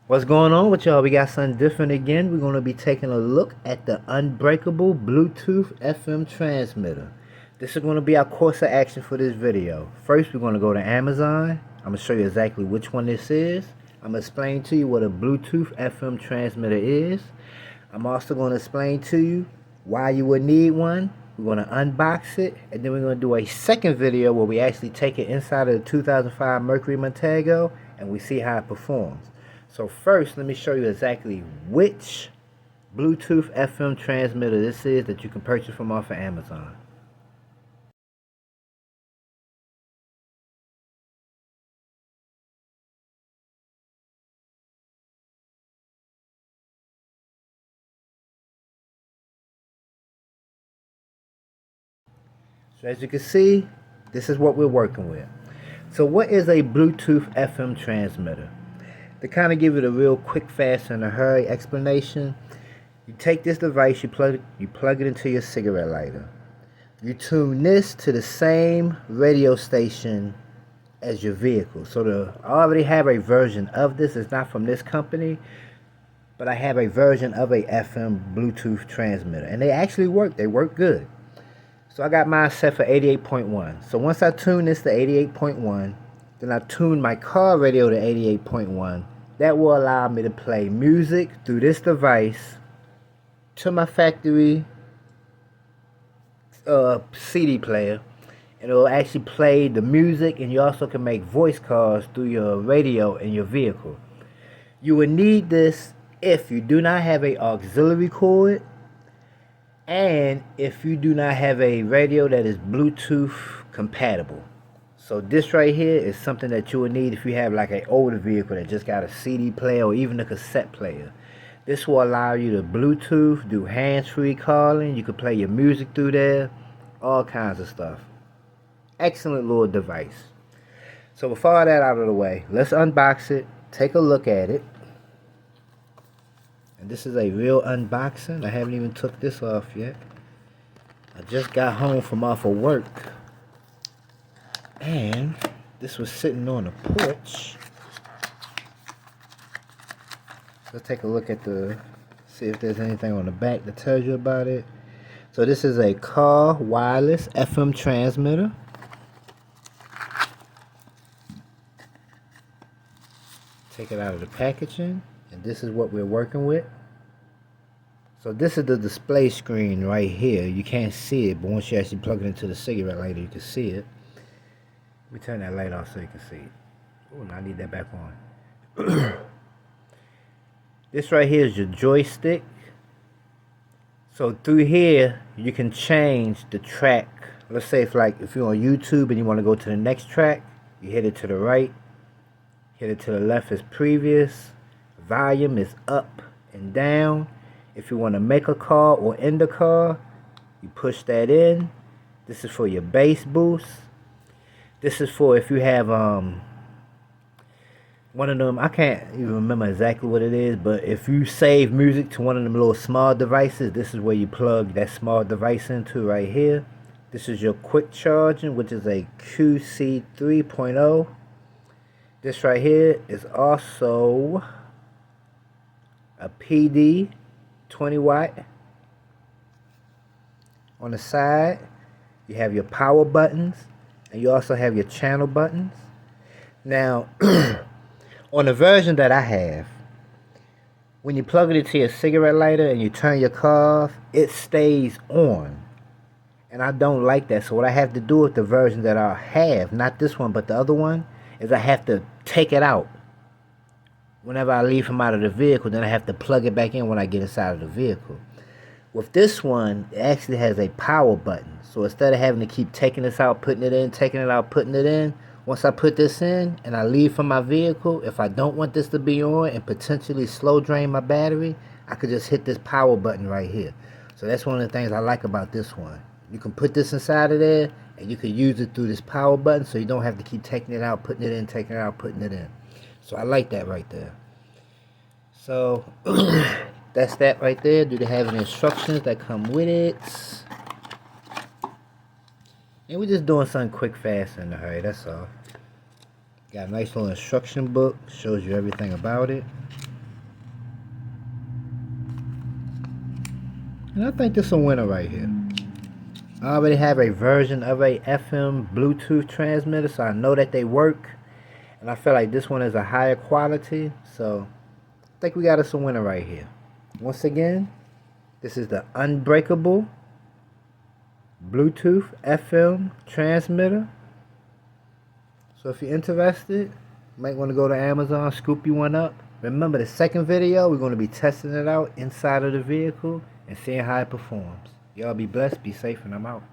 What's going on with y'all? We got something different again. We're going to be taking a look at the Unbreakable Bluetooth FM transmitter. This is going to be our course of action for this video. First, we're going to go to Amazon. I'm going to show you exactly which one this is. I'm going to explain to you what a Bluetooth FM transmitter is. I'm also going to explain to you why you would need one. We're going to unbox it, and then we're going to do a second video where we actually take it inside of the 2005 Mercury Montego and we see how it performs. So first, let me show you exactly which Bluetooth FM transmitter this is that you can purchase from off of Amazon. So as you can see, this is what we're working with. So what is a Bluetooth FM transmitter? To kind of give it a real quick, fast, and a hurry explanation, you take this device, you plug it into your cigarette lighter. You tune this to the same radio station as your vehicle. So I already have a version of this. It's not from this company, but I have a version of a FM Bluetooth transmitter, and they actually work. They work good. So I got mine set for 88.1. So once I tune this to 88.1, then I tune my car radio to 88.1. That will allow me to play music through this device to my factory CD player, and it will actually play the music, and you also can make voice calls through your radio in your vehicle. You will need this if you do not have an auxiliary cord, and if you do not have a radio that is Bluetooth compatible. So this right here is something that you will need if you have like an older vehicle that just got a CD player or even a cassette player. This will allow you to Bluetooth, do hands-free calling. You can play your music through there, all kinds of stuff. Excellent little device. So with all that out of the way, let's unbox it, take a look at it. And this is a real unboxing. I haven't even took this off yet. I just got home from off of work, and this was sitting on the porch. Let's take a look at see if there's anything on the back that tells you about it. So this is a car wireless FM transmitter. Take it out of the packaging, and this is what we're working with. So this is the display screen right here. You can't see it, but once you actually plug it into the cigarette lighter, you can see it. Let me turn that light off so you can see it. Oh, now I need that back on. This right here is your joystick. So through here, you can change the track. Let's say if you're on YouTube and you want to go to the next track, you hit it to the right. Hit it to the left is previous. Volume is up and down. If you want to make a call or end a call, you push that in. This is for your bass boost. This is for if you have one of them, I can't even remember exactly what it is, but if you save music to one of them little small devices, this is where you plug that small device into right here. This is your quick charging, which is a QC 3.0. This right here is also a PD 20 watt. On the side, you have your power buttons, and you also have your channel buttons. Now, on the version that I have, when you plug it into your cigarette lighter and you turn your car off, it stays on. And I don't like that. So what I have to do with the version that I have, not this one, but the other one, is I have to take it out. Whenever I leave from out of the vehicle, then I have to plug it back in when I get inside of the vehicle. With this one, it actually has a power button. So instead of having to keep taking this out, putting it in, taking it out, putting it in, once I put this in and I leave from my vehicle, if I don't want this to be on and potentially slow drain my battery, I could just hit this power button right here. So that's one of the things I like about this one. You can put this inside of there, and you can use it through this power button, so you don't have to keep taking it out, putting it in, taking it out, putting it in. So I like that right there. So that's that right there. Do they have any instructions that come with it? And we're just doing something quick, fast, in a hurry, that's all. Got a nice little instruction book, shows you everything about it. And I think this is a winner right here. I already have a version of a FM Bluetooth transmitter, so I know that they work. And I feel like this one is a higher quality, so I think we got us a winner right here. Once again, this is the Unbreakable Bluetooth FM transmitter. So if you're interested, you might want to go to Amazon, scoop you one up. Remember, the second video, we're going to be testing it out inside of the vehicle and seeing how it performs. Y'all be blessed, be safe, and I'm out.